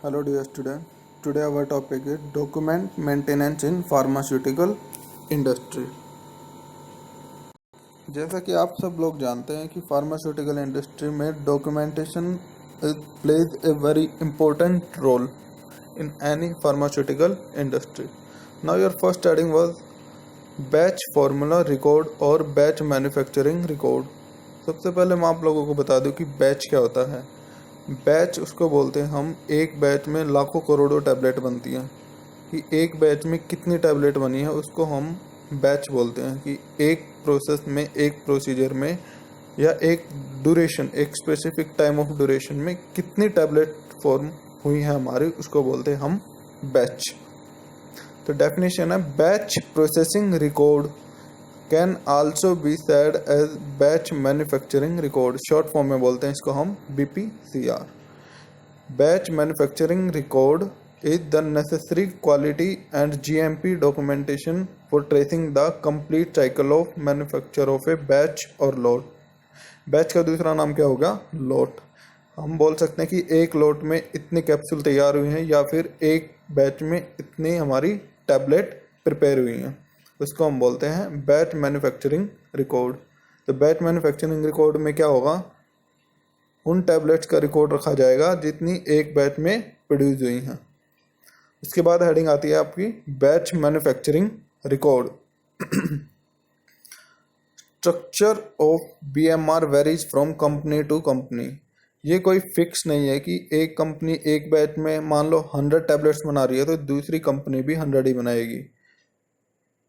Hello dear student. Today our topic is document maintenance in pharmaceutical industry. जैसा कि आप सब लोग जानते हैं कि फार्मास्यूटिकल इंडस्ट्री में documentation plays a very important role in any pharmaceutical industry. Now your first studying was batch formula record और बैच मैन्युफैक्चरिंग रिकॉर्ड. सबसे पहले मैं आप लोगों को बता दूं कि बैच क्या होता है. बैच उसको बोलते हैं हम, एक बैच में लाखों करोड़ों टैबलेट बनती हैं. कि एक बैच में कितनी टैबलेट बनी है उसको हम बैच बोलते हैं. कि एक प्रोसेस में, एक प्रोसीजर में या एक ड्यूरेशन, एक स्पेसिफिक टाइम ऑफ ड्यूरेशन में कितनी टैबलेट फॉर्म हुई है हमारी, उसको बोलते हैं हम बैच. तो डेफिनेशन है, batch processing record can also be said as batch manufacturing record. Short form में बोलते हैं इसको हम BPCR. Batch manufacturing record is the necessary quality and GMP documentation for tracing the complete cycle of manufacture of a batch और lot. Batch का दूसरा नाम क्या होगा? लॉट. हम बोल सकते हैं कि एक लॉट में इतनी कैप्सूल तैयार हुई हैं या फिर एक बैच में इतनी हमारी टैबलेट प्रिपेयर हुई हैं, उसको हम बोलते हैं बैच मैन्युफैक्चरिंग रिकॉर्ड. तो बैच मैन्युफैक्चरिंग रिकॉर्ड में क्या होगा? उन टैबलेट्स का रिकॉर्ड रखा जाएगा जितनी एक बैच में प्रोड्यूस हुई हैं. उसके बाद हेडिंग आती है आपकी batch manufacturing record. Structure of BMR varies from company to company. ये कोई फिक्स नहीं है कि एक कंपनी एक बैच में मान लो 100 टैबलेट्स बना रही है तो दूसरी कंपनी भी 100 ही बनाएगी.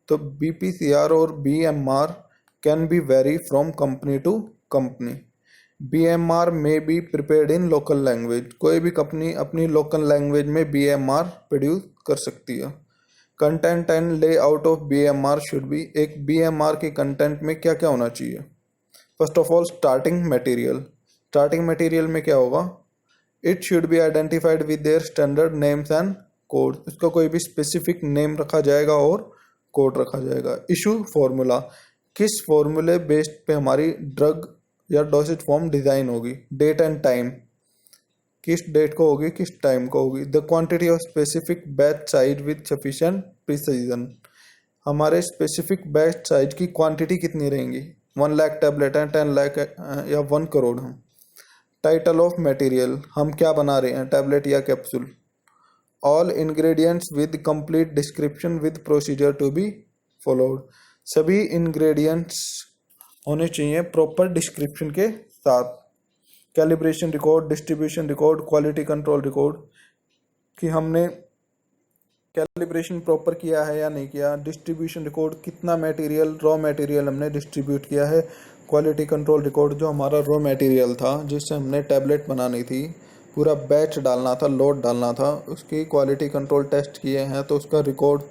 तो BPCR और BMR can be vary from company to company. BMR में be prepared in local language. कोई भी कंपनी अपनी लोकल लैंग्वेज में BMR प्रोड्यूस कर सकती है. Content and layout of BMR should be. एक BMR के कंटेंट में क्या क्या होना चाहिए? First of all, starting material. Starting material में क्या होगा? It should be identified with their standard names and code. इसका कोई भी स्पेसिफिक नेम रखा जाएगा और कोड रखा जाएगा. Issue formula. किस फॉर्मूले बेस्ड पे हमारी ड्रग या डोसेज फॉर्म डिजाइन होगी. Date and time. किस डेट को होगी, किस टाइम को होगी. The quantity of specific batch size with sufficient precision. हमारे स्पेसिफिक बैच साइज की क्वांटिटी कितनी रहेंगी. 1 लाख टैबलेट है, 10 लाख या 1 करोड़ है. Title of material. हम क्या बना रहे हैं, टैबलेट या capsule. All ingredients with complete description with procedure to be followed. सभी इंग्रेडिएंट्स होने चाहिए प्रॉपर डिस्क्रिप्शन के साथ. Calibration record, distribution record, quality control record. कि हमने कैलिब्रेशन प्रॉपर किया है या नहीं किया. डिस्ट्रीब्यूशन रिकॉर्ड, कितना मटेरियल, रॉ मटेरियल हमने डिस्ट्रीब्यूट किया है. क्वालिटी कंट्रोल रिकॉर्ड, जो हमारा रॉ मटेरियल था जिससे हमने टैबलेट बनानी थी, पूरा बैच डालना था, लोड डालना था, उसकी क्वालिटी कंट्रोल टेस्ट किए हैं तो उसका रिकॉर्ड.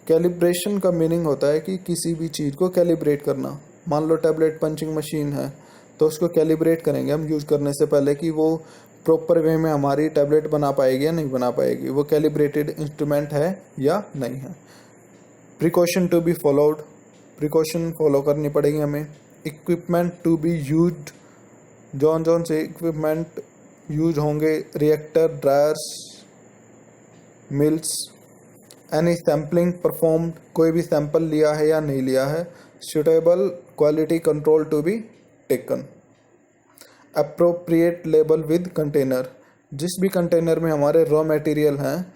कैलिब्रेशन का मीनिंग होता है कि किसी भी चीज़ को कैलिब्रेट करना. मान लो टैबलेट पंचिंग मशीन है तो उसको कैलिब्रेट करेंगे हम यूज़ करने से पहले कि वो प्रॉपर वे में हमारी टैबलेट बना पाएगी या नहीं बना पाएगी, वो कैलिब्रेटेड इंस्ट्रूमेंट है या नहीं है. Precaution to be followed. Precaution follow करनी पड़ेगी हमें. Equipment to be used. जौन से इक्विपमेंट यूज होंगे. Reactor, dryers, mills. Any sampling performed. कोई भी सैंपल लिया है या नहीं लिया है. Suitable quality control to be taken. Appropriate label with container. जिस भी कंटेनर में हमारे रॉ मटेरियल हैं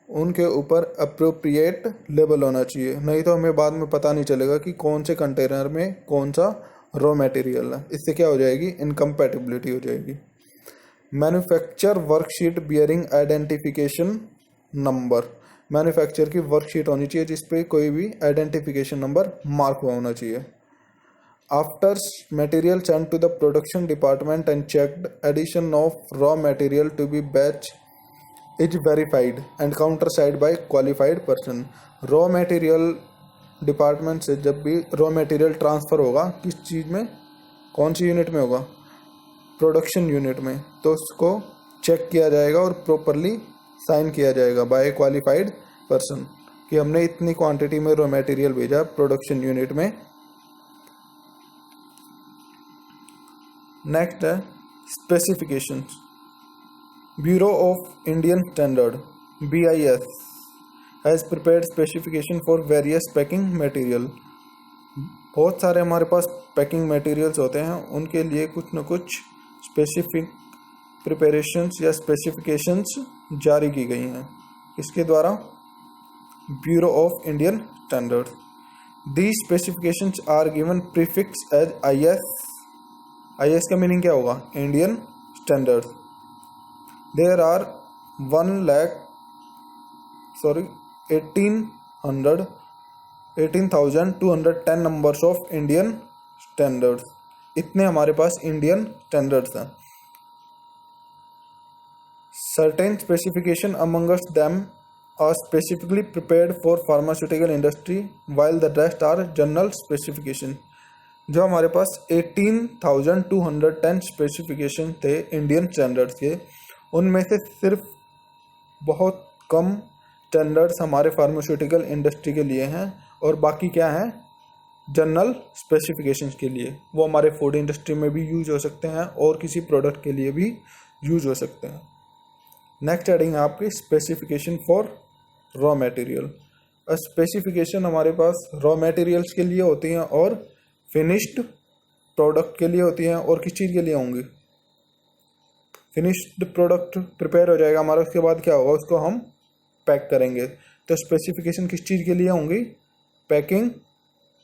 उनके ऊपर अप्रोप्रिएट लेबल होना चाहिए, नहीं तो हमें बाद में पता नहीं चलेगा कि कौन से कंटेनर में कौन सा रॉ मटेरियल है. इससे क्या हो जाएगी, इनकम्पैटिबिलिटी हो जाएगी. Manufacture worksheet bearing identification number. Manufacture की वर्कशीट होनी चाहिए जिस पे कोई भी आइडेंटिफिकेशन नंबर मार्क हुआ होना चाहिए. After material send to the production department and checked, addition of raw material to be batch is verified and counter side by qualified person. Raw material department से जब भी रॉ मटेरियल ट्रांसफ़र होगा, किस चीज़ में, कौन सी यूनिट में होगा, production unit में, तो उसको चेक किया जाएगा और प्रॉपरली साइन किया जाएगा बाय क्वालिफाइड पर्सन कि हमने इतनी क्वांटिटी में रॉ मटेरियल भेजा प्रोडक्शन यूनिट में. नेक्स्ट है specifications. Bureau of Indian Standard (BIS) has prepared specification for various packing material. बहुत सारे हमारे पास पैकिंग मटेरियल्स होते हैं, उनके लिए कुछ न कुछ स्पेसिफिक प्रिपरेशंस या स्पेसिफिकेशंस जारी की गई हैं. इसके द्वारा bureau of Indian standard. These specifications are given prefix as IS. IS का मीनिंग क्या होगा? Indian standard. There are 18,210 numbers of Indian standards. इतने हमारे पास इंडियन स्टैंडर्ड्स हैं. Certain specification amongst them are specifically prepared for pharmaceutical industry while the rest are general specification. जो हमारे पास 18,210 specification थे Indian standards के, उनमें से सिर्फ बहुत कम स्टैंडर्ड्स हमारे फार्मास्यूटिकल इंडस्ट्री के लिए हैं और बाकी क्या हैं? जनरल स्पेसिफिकेशंस के लिए. वो हमारे फूड इंडस्ट्री में भी यूज हो सकते हैं और किसी प्रोडक्ट के लिए भी यूज हो सकते हैं. नेक्स्ट हेडिंग है आपकी specification for raw material. Specification हमारे पास रॉ मटेरियल्स के लिए होती हैं और फिनिश्ड प्रोडक्ट के लिए होती हैं. और किस चीज़ के लिए होंगी? फिनिश्ड प्रोडक्ट प्रिपेयर हो जाएगा हमारा, उसके बाद क्या होगा? उसको हम पैक करेंगे. तो स्पेसिफिकेशन किस चीज़ के लिए होंगी? पैकिंग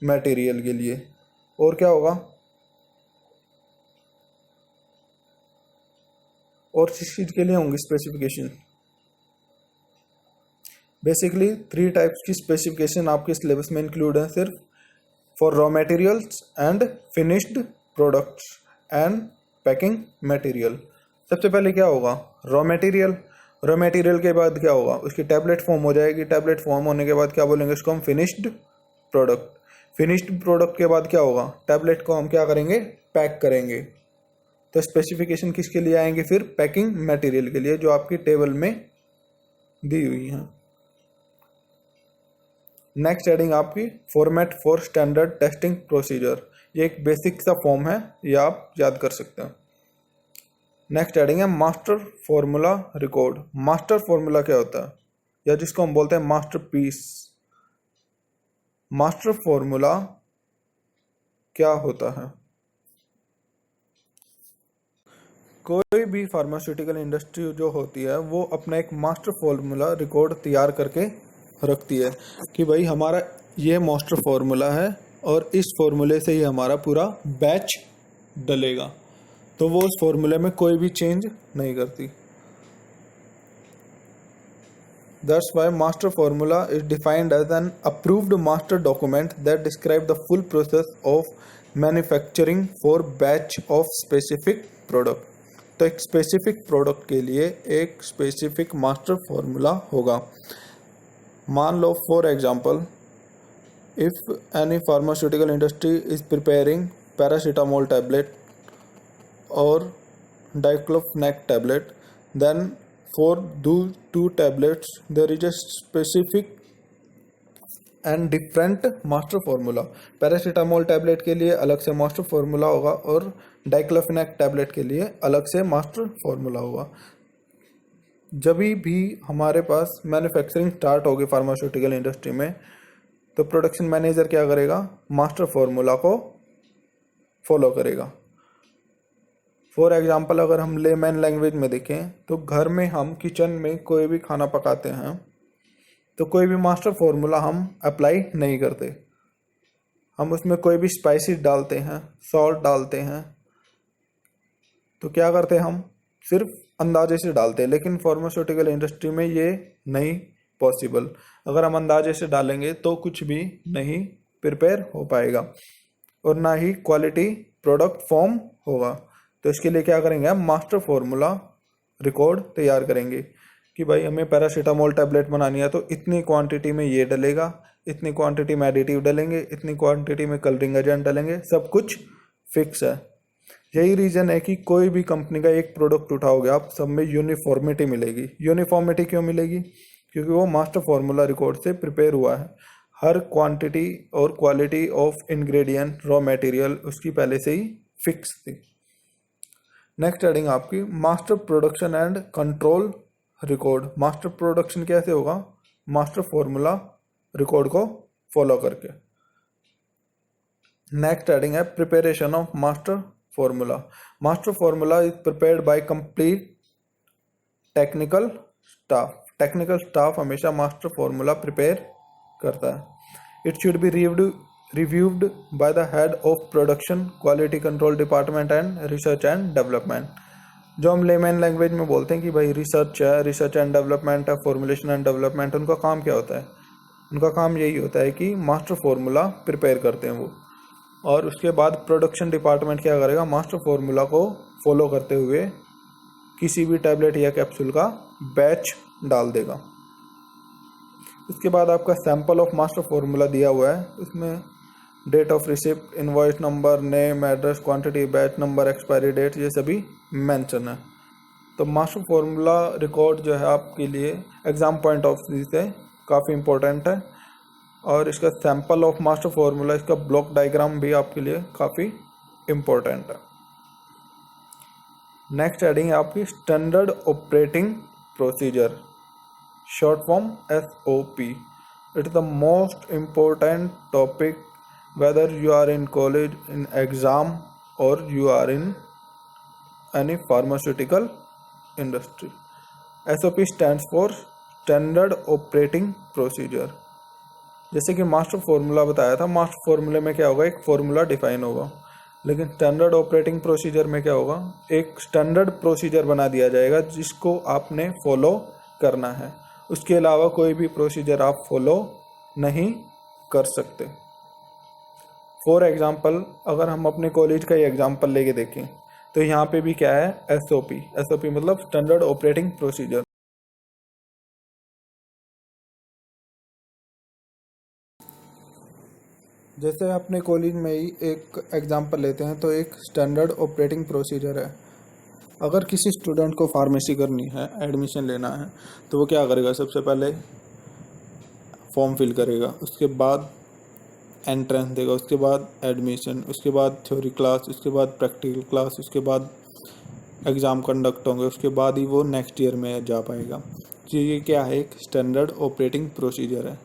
मटेरियल के लिए. और क्या होगा? और किस चीज़ के लिए होंगी स्पेसिफिकेशन? बेसिकली 3 टाइप्स की स्पेसिफिकेशन आपके सिलेबस में इंक्लूड है सिर्फ, for raw materials and finished products and packing material. सबसे पहले क्या होगा? Raw material. रॉ मटेरियल के बाद क्या होगा? उसकी टैबलेट फॉर्म हो जाएगी. टैबलेट फॉर्म होने के बाद क्या बोलेंगे? उसको हम फिनिश्ड प्रोडक्ट. फिनिश्ड प्रोडक्ट के बाद क्या होगा? टैबलेट को हम क्या करेंगे? पैक करेंगे. तो स्पेसिफिकेशन किसके लिए आएंगे फिर? पैकिंग मटेरियल के लिए, जो आपकी टेबल में दी हुई है. नेक्स्ट हेडिंग आपकी format for standard testing procedure. ये एक बेसिक सा फॉर्म है, ये आप याद कर सकते हैं. नेक्स्ट हेडिंग है master formula record. Master formula क्या होता है? या जिसको हम बोलते हैं मास्टर पीस. मास्टर फॉर्मूला क्या होता है? कोई भी फार्मास्यूटिकल इंडस्ट्री जो होती है वो अपना एक मास्टर फॉर्मूला रिकॉर्ड तैयार करके रखती है कि भाई हमारा ये मास्टर फॉर्मूला है और इस फॉर्मूले से ही हमारा पूरा बैच डलेगा. तो वो उस फॉर्मूले में कोई भी चेंज नहीं करती. That's why master formula is defined as an approved master document that describe the full process of manufacturing for batch of specific product. तो एक स्पेसिफिक प्रोडक्ट के लिए एक स्पेसिफिक मास्टर फॉर्मूला होगा. मान लो for example, if any pharmaceutical industry is preparing paracetamol tablet और diclofenac tablet, then for those 2 tablets there is a specific and different master formula. Paracetamol tablet के लिए अलग से मास्टर फॉर्मूला होगा और डाइक्लोफेनेक टैबलेट के लिए अलग से मास्टर फॉर्मूला होगा. जब भी हमारे पास मैन्युफैक्चरिंग स्टार्ट होगी फार्मास्यूटिकल इंडस्ट्री में, तो प्रोडक्शन मैनेजर क्या करेगा? मास्टर फॉर्मूला को फॉलो करेगा. फॉर एग्जांपल, अगर हम लेमैन लैंग्वेज में देखें तो घर में हम किचन में कोई भी खाना पकाते हैं तो कोई भी मास्टर फॉर्मूला हम अप्लाई नहीं करते. हम उसमें कोई भी स्पाइसेस डालते हैं, सॉल्ट डालते हैं, तो क्या करते हैं? हम सिर्फ अंदाजे से डालते हैं. लेकिन फार्मास्यूटिकल इंडस्ट्री में ये नहीं पॉसिबल. अगर हम अंदाजे से डालेंगे तो कुछ भी नहीं प्रिपेयर हो पाएगा और ना ही क्वालिटी प्रोडक्ट फॉर्म होगा. तो इसके लिए क्या करेंगे? हम मास्टर फॉर्मूला रिकॉर्ड तैयार करेंगे कि भाई हमें पैरासीटामोल टैबलेट बनानी है तो इतनी क्वांटिटी में ये डलेगा, इतनी क्वांटिटी में एडिटिव डलेंगे, इतनी क्वांटिटी में कलरिंग एजेंट डलेंगे. सब कुछ फिक्स है. यही रीज़न है कि कोई भी कंपनी का एक प्रोडक्ट उठाओगे आप, सब में यूनिफॉर्मिटी मिलेगी. यूनिफॉर्मिटी क्यों मिलेगी? क्योंकि वो मास्टर फॉर्मूला रिकॉर्ड से प्रिपेयर हुआ है. हर क्वांटिटी और quality of ingredient raw material उसकी पहले से ही फिक्स थी. नेक्स्ट हेडिंग आपकी master production and control record. Master production कैसे होगा? मास्टर फॉर्मूला रिकॉर्ड को फॉलो करके। नेक्स्ट हेडिंग है preparation of master formula. Master formula is prepared by complete technical staff. Technical staff हमेशा मास्टर फॉर्मूला प्रिपेयर करता है। It should be reviewed by the head of production, quality control department and research and development. जो हम layman language में बोलते हैं कि भाई रिसर्च है, रिसर्च एंड डेवलपमेंट है, फॉर्मुलेशन एंड डेवलपमेंट, उनका काम क्या होता है? उनका काम यही होता है कि मास्टर फॉर्मूला प्रिपेयर करते हैं वो, और उसके बाद प्रोडक्शन डिपार्टमेंट क्या करेगा? मास्टर फॉर्मूला को फॉलो करते हुए किसी भी टैबलेट या कैप्सूल का बैच डाल देगा। उसके बाद आपका सैंपल ऑफ मास्टर फॉर्मूला दिया हुआ है, उसमें date of receipt, invoice number, name, address, quantity, batch number, expiry date, ये सभी मेंशन है। तो मास्टर फॉर्मूला रिकॉर्ड जो है आपके लिए एग्जाम पॉइंट ऑफ व्यू से काफ़ी इंपॉर्टेंट है, और इसका सैंपल ऑफ मास्टर फॉर्मूला, इसका ब्लॉक डायग्राम भी आपके लिए काफ़ी इम्पोर्टेंट है। नेक्स्ट हेडिंग है आपकी standard operating procedure, short form SOP। It is the most important topic whether you are in college, in exam, or you are in any pharmaceutical industry. SOP stands for Standard Operating Procedure। जैसे कि master formula बताया था, master फॉर्मूले में क्या होगा? एक formula define होगा, लेकिन स्टैंडर्ड ऑपरेटिंग प्रोसीजर में क्या होगा? एक स्टैंडर्ड प्रोसीजर बना दिया जाएगा जिसको आपने फॉलो करना है। उसके अलावा कोई भी प्रोसीजर आप फॉलो नहीं कर सकते। फॉर एग्जाम्पल, अगर हम अपने कॉलेज का ही एग्जाम्पल लेके देखें तो यहाँ पे भी क्या है? SOP मतलब स्टैंडर्ड ऑपरेटिंग प्रोसीजर। जैसे अपने कॉलेज में ही एक एग्जाम्पल लेते हैं तो एक स्टैंडर्ड ऑपरेटिंग प्रोसीजर है। अगर किसी स्टूडेंट को फार्मेसी करनी है, एडमिशन लेना है, तो वो क्या करेगा? सबसे पहले फॉर्म फिल करेगा, उसके बाद एंट्रेंस देगा, उसके बाद एडमिशन, उसके बाद थ्योरी क्लास, उसके बाद प्रैक्टिकल क्लास, उसके बाद एग्ज़ाम कंडक्ट होंगे, उसके बाद ही वो नेक्स्ट ईयर में जा पाएगा। तो ये क्या है? एक स्टैंडर्ड ऑपरेटिंग प्रोसीजर है।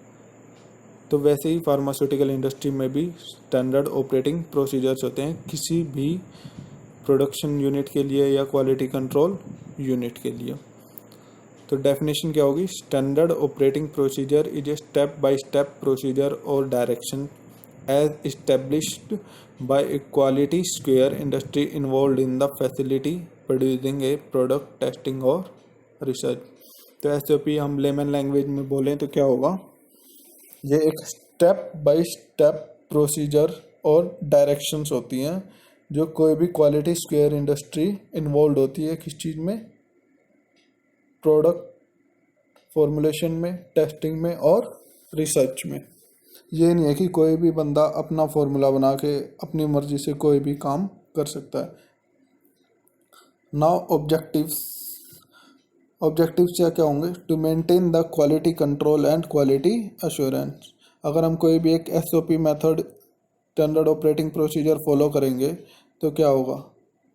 तो वैसे ही फार्मास्यूटिकल इंडस्ट्री में भी स्टैंडर्ड ऑपरेटिंग प्रोसीजर्स होते हैं किसी भी प्रोडक्शन यूनिट के लिए या क्वालिटी कंट्रोल यूनिट के लिए। तो डेफिनेशन क्या होगी? Standard operating procedure is a step by step procedure और direction as established by a quality square industry involved in the facility producing a product, testing और research। तो SOP हम layman language में बोलें तो क्या होगा? ये एक स्टेप बाय स्टेप प्रोसीजर और डायरेक्शंस होती हैं जो कोई भी क्वालिटी स्क्वायर इंडस्ट्री इन्वॉल्व होती है किस चीज़ में? प्रोडक्ट फॉर्मुलेशन में, टेस्टिंग में और रिसर्च में। ये नहीं है कि कोई भी बंदा अपना फॉर्मूला बना के अपनी मर्जी से कोई भी काम कर सकता है। नाउ ऑब्जेक्टिव्स क्या क्या होंगे? To maintain the quality control and quality assurance. अगर हम कोई भी एक SOP method, standard operating procedure follow करेंगे तो क्या होगा?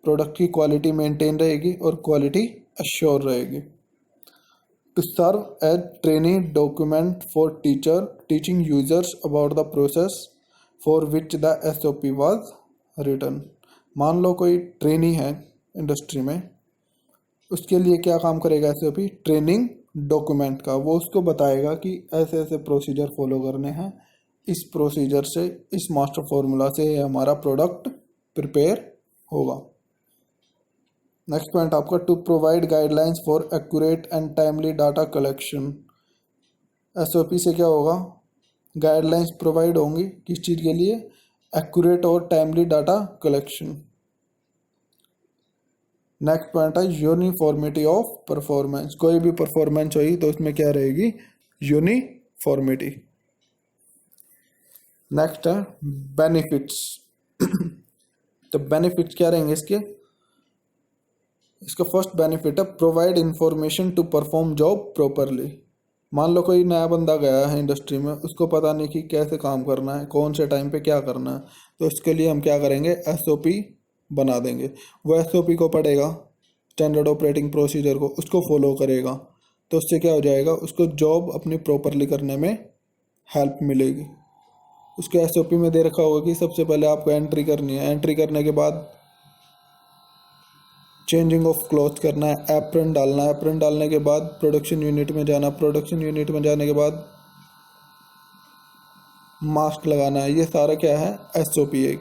प्रोडक्ट की क्वालिटी मेंटेन रहेगी और क्वालिटी अश्योर रहेगी। To serve as training document for teaching users about the process for which the SOP was written। मान लो कोई ट्रेनी है इंडस्ट्री में, उसके लिए क्या काम करेगा SOP? ट्रेनिंग डॉक्यूमेंट का। वो उसको बताएगा कि ऐसे ऐसे प्रोसीजर फॉलो करने हैं, इस प्रोसीजर से, इस मास्टर फॉर्मूला से हमारा प्रोडक्ट प्रिपेयर होगा। नेक्स्ट पॉइंट आपका to provide guidelines for accurate and timely data collection. SOP से क्या होगा? गाइडलाइंस प्रोवाइड होंगी किस चीज़ के लिए? एक्यूरेट और timely data collection. Next point है यूनिफॉर्मिटी ऑफ परफॉर्मेंस। कोई भी परफॉर्मेंस होगी तो उसमें क्या रहेगी? यूनिफॉर्मिटी। नेक्स्ट है बेनिफिट्स। तो बेनिफिट्स क्या रहेंगे इसके? इसका फर्स्ट बेनिफिट है provide information to perform job properly. मान लो कोई नया बंदा गया है इंडस्ट्री में, उसको पता नहीं कि कैसे काम करना है, कौन से टाइम पे क्या करना है, तो इसके लिए हम क्या करेंगे? SOP बना देंगे। वो एसओपी को पढ़ेगा, स्टैंडर्ड ऑपरेटिंग प्रोसीजर को, उसको फॉलो करेगा, तो उससे क्या हो जाएगा, उसको जॉब अपनी प्रॉपरली करने में हेल्प मिलेगी। उसके एसओपी में दे रखा होगा कि सबसे पहले आपको एंट्री करनी है, एंट्री करने के बाद चेंजिंग ऑफ क्लॉथ करना है, एप्रन डालना है, एप्रन डालने के बाद प्रोडक्शन यूनिट में जाना, प्रोडक्शन यूनिट में जाने के बाद मास्क लगाना है। ये सारा क्या है, एसओपी है।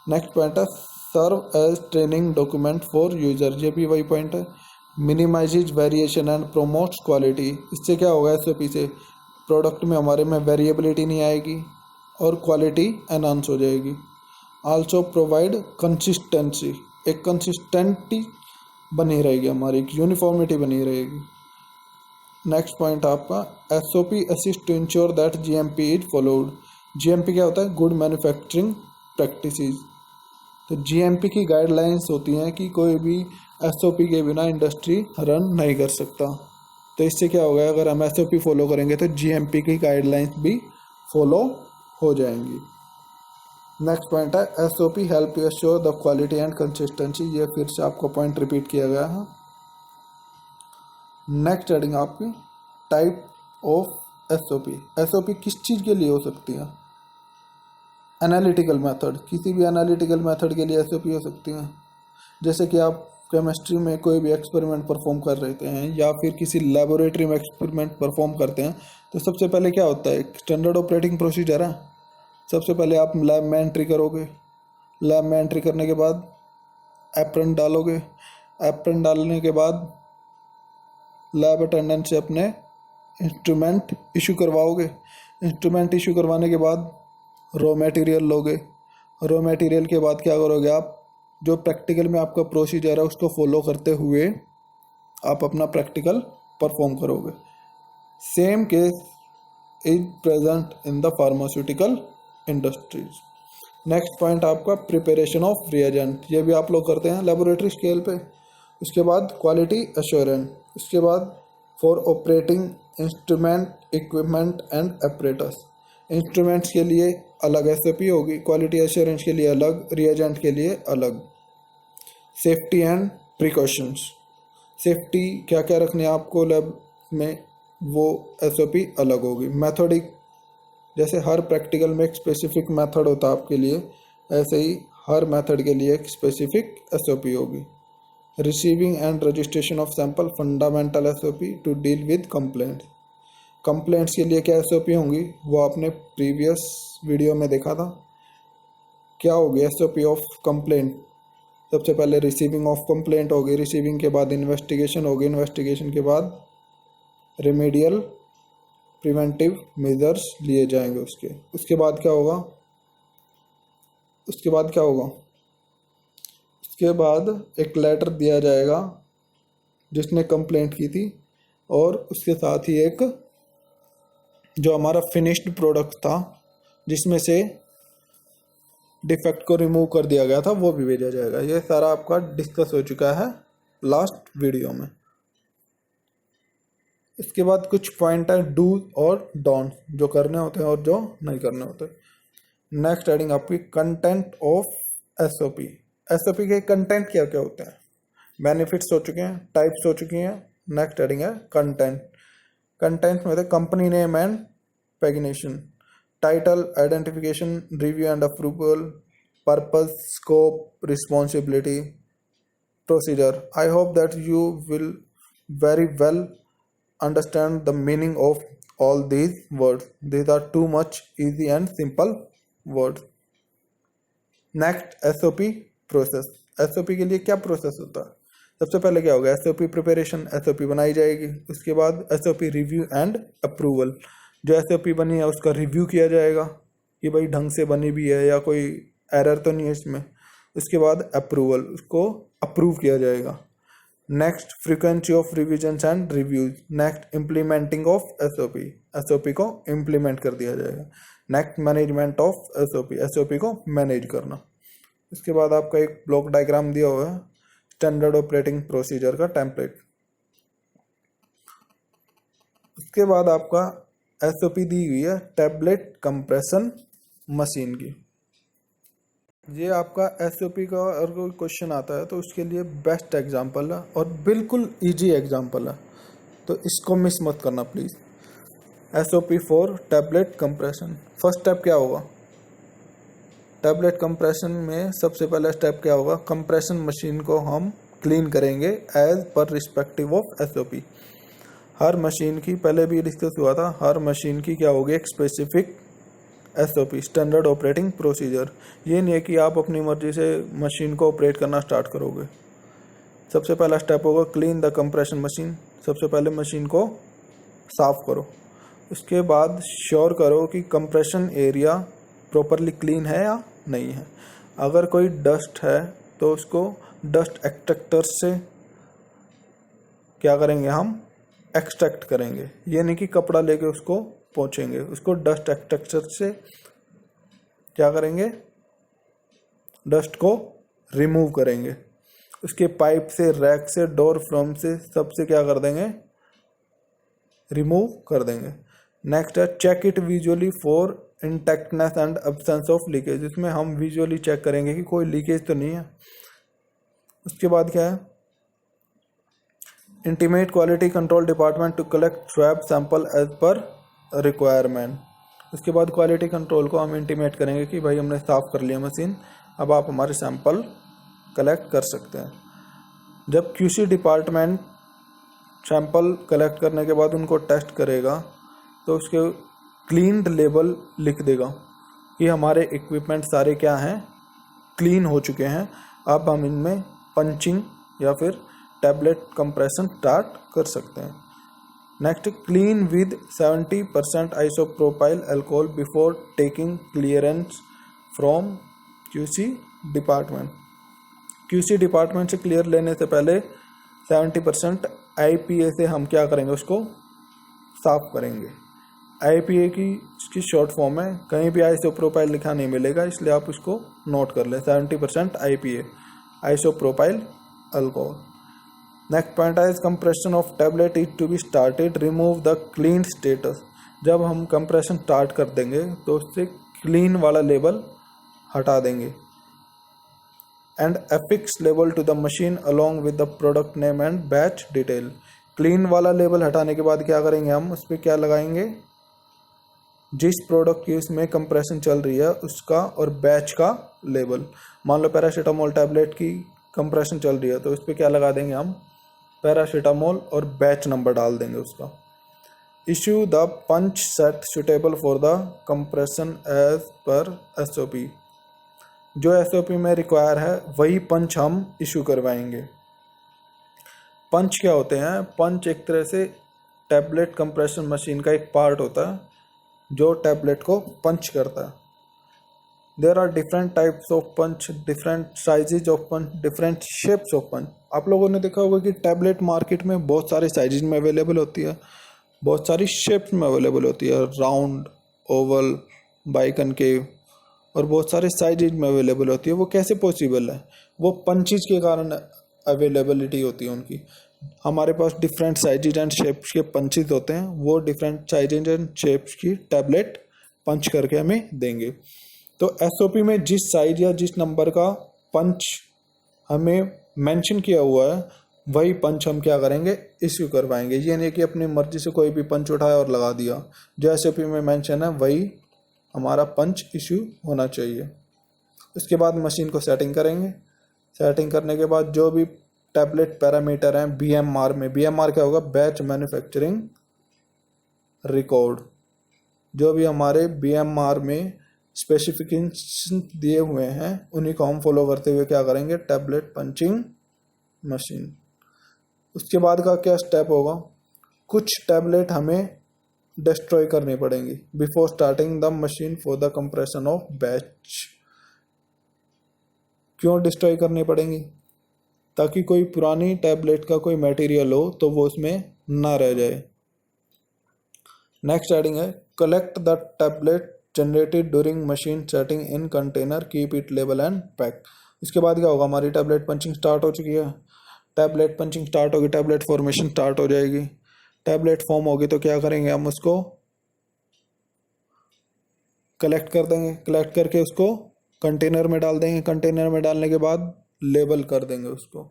नेक्स्ट पॉइंट है serve as training document for user, ये भी वही पॉइंट है। Minimize variation and promotes quality, इससे क्या होगा, एसओपी से प्रोडक्ट में हमारे में वेरिएबिलिटी नहीं आएगी और क्वालिटी एनहांस हो जाएगी। आल्सो प्रोवाइड कंसिस्टेंसी, एक कंसिस्टेंटी बनी रहेगी हमारी, एक यूनिफॉर्मिटी बनी रहेगी। नेक्स्ट पॉइंट आपका SOP assist to ensure that GMP is followed. GMP क्या होता है, गुड मैन्युफैक्चरिंग प्रैक्टिसेस। तो जीएमपी की गाइडलाइंस होती हैं कि कोई भी एसओपी के बिना इंडस्ट्री रन नहीं कर सकता। तो इससे क्या होगा, अगर हम एसओपी फॉलो करेंगे तो जीएमपी की गाइडलाइंस भी फॉलो हो जाएंगी। नेक्स्ट पॉइंट है SOP help you assure the quality and consistency, ये फिर से आपको पॉइंट रिपीट किया गया है। नेक्स्ट हेडिंग आपकी टाइप ऑफ एसओपी। एसओपी किस चीज़ के लिए हो सकती है, एनालिटिकल मेथड, किसी भी एनालिटिकल मेथड के लिए एसओपी हो सकती है। जैसे कि आप केमिस्ट्री में कोई भी एक्सपेरिमेंट परफॉर्म कर रहे हैं या फिर किसी लेबोरेटरी में एक्सपेरिमेंट परफॉर्म करते हैं, तो सबसे पहले क्या होता है, एक स्टैंडर्ड ऑपरेटिंग प्रोसीजर है। सबसे पहले आप लैब में एंट्री करोगे, लैब में एंट्री करने के बाद एप्रन डालोगे, एप्रन डालने के बाद लैब अटेंडेंट से अपने इंस्ट्रूमेंट इशू करवाओगे, इंस्ट्रूमेंट इशू करवाने के बाद रॉ मटेरियल लोगे, रॉ मटेरियल के बाद क्या करोगे, आप जो प्रैक्टिकल में आपका प्रोसीजर है उसको फॉलो करते हुए आप अपना प्रैक्टिकल परफॉर्म करोगे। Same case is present in the pharmaceutical industries. Next point आपका प्रिपरेशन ऑफ रिएजेंट, ये भी आप लोग करते हैं लेबोरेटरी स्केल पे। उसके बाद क्वालिटी एश्योरेंस, उसके बाद for operating instrument equipment and apparatus, instruments के लिए अलग एसओपी होगी, क्वालिटी एश्योरेंस के लिए अलग, रिएजेंट के लिए अलग। सेफ्टी एंड प्रिकॉशंस, सेफ्टी क्या क्या रखनी है आपको लैब में, वो एसओपी अलग होगी। मेथोडिक, जैसे हर प्रैक्टिकल में एक स्पेसिफिक मेथड होता है आपके लिए, ऐसे ही हर मेथड के लिए एक स्पेसिफिक एसओपी होगी। Receiving and registration of sample, fundamental SOP to deal with complaints, complaints के लिए क्या एसओपी होंगी, वो आपने प्रीवियस वीडियो में देखा था। क्या होगी एसओपी ऑफ कंप्लेंट, सबसे पहले रिसीविंग ऑफ कंप्लेंट होगी, रिसीविंग के बाद इन्वेस्टिगेशन होगी, इन्वेस्टिगेशन के बाद रेमेडियल प्रिवेंटिव मेजर्स लिए जाएंगे उसके बाद क्या होगा, उसके बाद क्या होगा, उसके बाद एक लेटर दिया जाएगा जिसने कंप्लेंट की थी, और उसके साथ ही एक जो हमारा फिनिश्ड प्रोडक्ट था जिसमें से डिफेक्ट को रिमूव कर दिया गया था वो भी भेजा जाएगा। ये सारा आपका डिस्कस हो चुका है लास्ट वीडियो में। इसके बाद कुछ पॉइंट है डू और डोंट, जो करने होते हैं और जो नहीं करने होते। नेक्स्ट हेडिंग आपकी कंटेंट ऑफ एसओपी। एसओपी के कंटेंट क्या क्या होते हैं, बेनिफिट्स हो चुके हैं, टाइप्स हो चुकी हैं। नेक्स्ट हेडिंग है कंटेंट। कंटेंट में company name and pagination, title, identification, review and approval, purpose, scope, responsibility, procedure. I hope that you will very well understand the meaning of all these words. These are too much easy and simple words. Next, SOP process. SOP के लिए क्या process होता है, सबसे पहले क्या होगा, SOP preparation, SOP बनाई जाएगी। उसके बाद SOP रिव्यू एंड अप्रूवल, जो SOP बनी है उसका रिव्यू किया जाएगा कि भाई ढंग से बनी भी है या कोई एरर तो नहीं है इसमें। उसके बाद अप्रूवल, उसको अप्रूव किया जाएगा। Next, frequency of revisions and reviews. Next, implementing of SOP को इम्प्लीमेंट कर दिया जाएगा। नेक्स्ट, मैनेजमेंट ऑफ SOP को मैनेज करना। इसके बाद आपका एक ब्लॉक डायग्राम दिया हुआ है स्टैंडर्ड ऑपरेटिंग प्रोसीजर का टेम्पलेट। उसके बाद आपका SOP दी हुई है टैबलेट कंप्रेशन मशीन की। ये आपका एसओपी का अगर कोई क्वेश्चन आता है तो उसके लिए बेस्ट एग्जांपल है और बिल्कुल इजी एग्जांपल है, तो इसको मिस मत करना please. SOP for tablet compression. First step क्या होगा? टैबलेट कंप्रेशन में सबसे पहला स्टेप क्या होगा? कंप्रेशन मशीन को हम क्लीन करेंगे as per respective of SOP. हर मशीन की, पहले भी डिस्कस हुआ था, हर मशीन की क्या होगी? एक specific SOP, standard operating procedure. ये नहीं है कि आप अपनी मर्जी से मशीन को ऑपरेट करना स्टार्ट करोगे। सबसे पहला स्टेप होगा क्लीन द कंप्रेशन मशीन। सबसे पहले मशीन को साफ करो। उसके बाद श्योर करो कि कंप्रेशन एरिया प्रॉपरली क्लीन है या नहीं है। अगर कोई डस्ट है तो उसको डस्ट एक्सट्रैक्टर से क्या करेंगे? हम एक्सट्रैक्ट करेंगे। ये नहीं कि कपड़ा लेके उसको पोंछेंगे, उसको डस्ट एक्सट्रैक्टर से क्या करेंगे? डस्ट को रिमूव करेंगे। उसके पाइप से, रैक से, डोर फ्रम से, सबसे क्या कर देंगे? रिमूव कर देंगे। नेक्स्ट है check it visually for intactness and absence of leakage. इसमें हम विजुअली चेक करेंगे कि कोई लीकेज तो नहीं है। उसके बाद क्या है? Intimate quality control department to collect swab sample as per requirement. उसके बाद क्वालिटी कंट्रोल को हम इंटीमेट करेंगे कि भाई हमने साफ़ कर लिया मशीन, अब आप हमारे सैंपल कलेक्ट कर सकते हैं। जब क्यूसी डिपार्टमेंट सैंपल कलेक्ट करने के बाद उनको टेस्ट करेगा तो उसके क्लीन्ड लेबल लिख देगा कि हमारे इक्विपमेंट सारे क्या हैं? क्लीन हो चुके हैं। अब हम इनमें पंचिंग या फिर टैबलेट कंप्रेशन स्टार्ट कर सकते हैं। Next, clean with 70% isopropyl alcohol before taking clearance from QC department. QC department से क्लियर लेने से पहले 70% आईपीए से हम क्या करेंगे? उसको साफ करेंगे। आईपीए की इसकी शॉर्ट फॉर्म है, कहीं भी आइसोप्रोपाइल लिखा नहीं मिलेगा, इसलिए आप इसको नोट कर लें। 70% IPA, isopropyl alcohol. Next point है compression of tablet is to be started, remove the clean status. जब हम कंप्रेशन स्टार्ट कर देंगे तो उससे क्लीन वाला लेबल हटा देंगे। And affix label to the machine along with the product name and batch detail. Clean वाला लेबल हटाने के बाद क्या करेंगे? हम उस पर क्या लगाएंगे? जिस प्रोडक्ट की उसमें कंप्रेशन चल रही है उसका और बैच का लेबल। मान लो पैरासीटामोल टैबलेट की कंप्रेशन चल रही है तो उस पर क्या लगा देंगे? हम पैरासीटामोल और बैच नंबर डाल देंगे उसका। Issue the punch set suitable for the compression as per SOP. जो एसओपी में रिक्वायर है वही पंच हम इशू करवाएंगे। पंच क्या होते हैं? पंच एक तरह से टैबलेट कंप्रेशन मशीन का एक पार्ट होता है जो टैबलेट को पंच करता है। There are different types of punch, different sizes of punch, different shapes of punch. आप लोगों ने देखा होगा कि टैबलेट मार्केट में बहुत सारे साइजेज में अवेलेबल होती है, बहुत सारी शेप्स में अवेलेबल होती है, राउंड, ओवल, बाइकनकेव, और बहुत सारे साइजेज में अवेलेबल होती है। वो कैसे पॉसिबल है? वो पंचेज के कारण अवेलेबिलिटी होती है उनकी। हमारे पास डिफरेंट साइजेज एंड शेप्स के पंचेज होते हैं, वो डिफरेंट साइजेज एंड शेप्स की टैबलेट पंच करके हमें देंगे। तो एसओपी में जिस साइज या जिस नंबर का पंच हमें मेंशन किया हुआ है वही पंच हम क्या करेंगे? इश्यू करवाएंगे। ये नहीं कि अपनी मर्जी से कोई भी पंच उठाया और लगा दिया। जो एसओपी में मेंशन है वही हमारा पंच इश्यू होना चाहिए। उसके बाद मशीन को सेटिंग करेंगे। सेटिंग करने के बाद जो भी टैबलेट पैरामीटर हैं बीएमआर में, बीएमआर क्या होगा? Batch manufacturing record. जो भी हमारे बीएमआर में स्पेसिफिकेशन दिए हुए हैं उन्हीं को हम फॉलो करते हुए क्या करेंगे? Tablet punching machine. उसके बाद का क्या स्टेप होगा? कुछ टैबलेट हमें डिस्ट्रॉय करनी पड़ेंगी before starting the machine for the compression of batch. क्यों डिस्ट्रॉय करनी पड़ेंगी? ताकि कोई पुरानी टैबलेट का कोई मटेरियल हो तो वो उसमें ना रह जाए। नेक्स्ट हेडिंग है collect the tablet generated during machine setting in container, keep it label and pack. उसके बाद क्या होगा? हमारी टैबलेट पंचिंग स्टार्ट हो चुकी है। टैबलेट पंचिंग स्टार्ट होगी, टैबलेट फॉर्मेशन स्टार्ट हो जाएगी। टैबलेट फॉर्म होगी तो क्या करेंगे? हम उसको कलेक्ट कर देंगे। कलेक्ट करके उसको कंटेनर में डाल देंगे, कंटेनर में डालने के बाद लेबल कर देंगे उसको,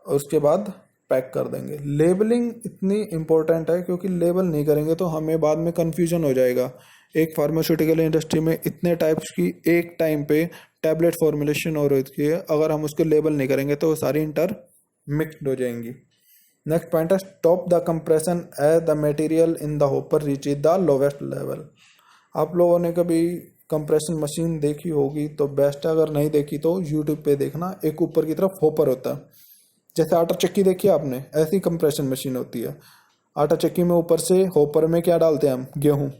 उसके बाद पैक कर देंगे। लेबलिंग इतनी इम्पोर्टेंट है क्योंकि लेबल नहीं करेंगे तो हमें बाद में कन्फ्यूजन हो जाएगा। एक फार्मास्यूटिकल इंडस्ट्री में इतने टाइप्स की एक टाइम पे टैबलेट फॉर्मुलेशन हो रही है, अगर हम उसको लेबल नहीं करेंगे तो वो सारी इंटर मिक्सड हो जाएंगी। नेक्स्ट पॉइंट है stop the compression as the material in the hopper reaches the lowest level. आप लोगों ने कभी कंप्रेशन मशीन देखी होगी तो बेस्ट है, अगर नहीं देखी तो यूट्यूब पे देखना। एक ऊपर की तरफ होपर होता है, जैसे आटा चक्की देखी है आपने, ऐसी कंप्रेशन मशीन होती है। आटा चक्की में ऊपर से होपर में क्या डालते हैं हम, गेहूँ।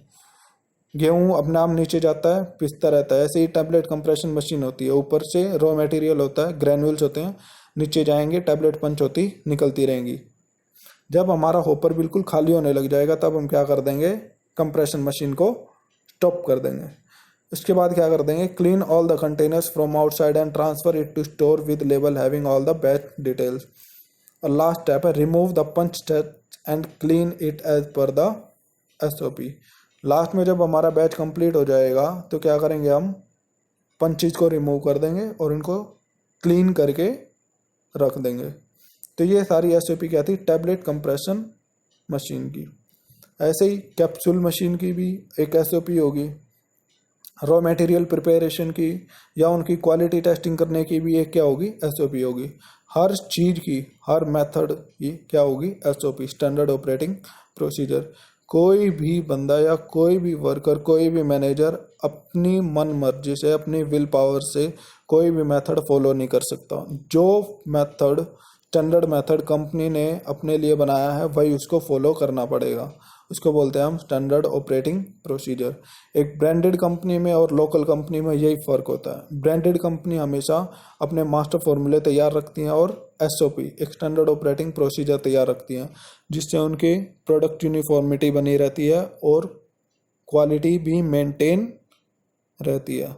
गेहूँ अपने आप नीचे जाता है, पिसता रहता है। ऐसे ही टैबलेट कंप्रेशन मशीन होती है, ऊपर से रॉ मटेरियल होता है, ग्रैन्यूल्स होते हैं, नीचे जाएंगे, टैबलेट पंच होती निकलती रहेंगी। जब हमारा होपर बिल्कुल खाली होने लग जाएगा तब हम क्या कर देंगे, कंप्रेशन मशीन को स्टॉप कर देंगे। इसके बाद क्या कर देंगे, clean all the containers from outside and transfer it to store with label having all the batch details. और लास्ट स्टेप है remove the punch step and clean it as per the SOP। Last में जब हमारा batch complete हो जाएगा तो क्या करेंगे, हम पंचेज को रिमूव कर देंगे और इनको क्लीन करके रख देंगे। तो ये सारी SOP क्या थी, टैबलेट कंप्रेशन मशीन की। ऐसे ही कैप्सूल मशीन की भी एक SOP होगी, रॉ मटेरियल प्रिपरेशन की या उनकी क्वालिटी टेस्टिंग करने की भी एक क्या होगी, SOP होगी। हर चीज़ की, हर मेथड की क्या होगी, SOP, स्टैंडर्ड ऑपरेटिंग प्रोसीजर। कोई भी बंदा या कोई भी वर्कर, कोई भी मैनेजर अपनी मन मर्जी से, अपनी विल पावर से कोई भी मेथड फॉलो नहीं कर सकता। जो मेथड, स्टैंडर्ड मेथड कंपनी ने अपने लिए बनाया है वही उसको फॉलो करना पड़ेगा। उसको बोलते हैं हम स्टैंडर्ड ऑपरेटिंग प्रोसीजर। एक ब्रांडेड कंपनी में और लोकल कंपनी में यही फ़र्क होता है। ब्रांडेड कंपनी हमेशा अपने मास्टर फॉर्मूले तैयार रखती हैं और SOP, एक स्टैंडर्ड ऑपरेटिंग प्रोसीजर तैयार रखती हैं, जिससे उनके प्रोडक्ट यूनिफॉर्मिटी बनी रहती है और क्वालिटी भी मेंटेन रहती है।